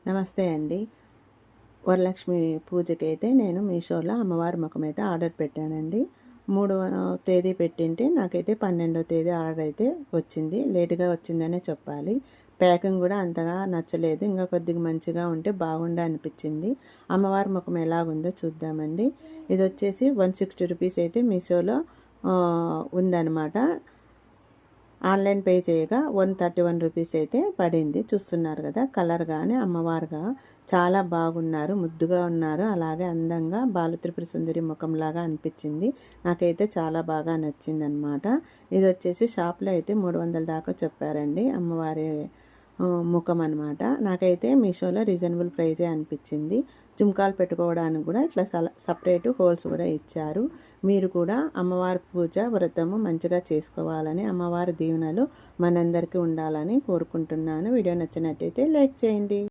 నమస్తే అండి. వరలక్ష్మి పూజకైతే నేను మీషోలో అమ్మవారి ముఖం అయితే ఆర్డర్ పెట్టానండి. 3వ తేదీ పెట్టింటే నాకైతే 12వ తేదీ ఆర్డర్ అయితే వచ్చింది. లేట్‌గా వచ్చిందనే చెప్పాలి. ప్యాకింగ్ కూడా అంతగా నచ్చలేదు. ఇంకా కొద్దిగా మంచిగా ఉంటే బాగుండు అనిపించింది. అమ్మవారి ముఖం ఎలాగుందో చూద్దామండి. ఇదొచ్చేసి 160 రూపీస్ అయితే మీషోలో ఉందన్నమాట. ఆన్లైన్ పే చేయగా 131 రూపీస్ అయితే పడింది. చూస్తున్నారు కదా, కలర్ కానీ అమ్మవారుగా చాలా బాగున్నారు, ముద్దుగా ఉన్నారు. అలాగే అందంగా బాలత్రిపుర సుందరి ముఖంలాగా అనిపించింది. నాకైతే చాలా బాగా నచ్చిందనమాట. ఇది వచ్చేసి షాప్లో అయితే 300 దాకా చెప్పారండి అమ్మవారి ముఖం అనమాట. నాకైతే మీషోలో రీజనబుల్ ప్రైజే అనిపించింది. జుంకాలు పెట్టుకోవడానికి కూడా ఇట్లా సపరేటు హోల్స్ కూడా ఇచ్చారు. మీరు కూడా అమ్మవారి పూజ వ్రతము మంచిగా చేసుకోవాలని, అమ్మవారి దీవెనలు మనందరికీ ఉండాలని కోరుకుంటున్నాను. వీడియో నచ్చినట్టయితే లైక్ చేయండి.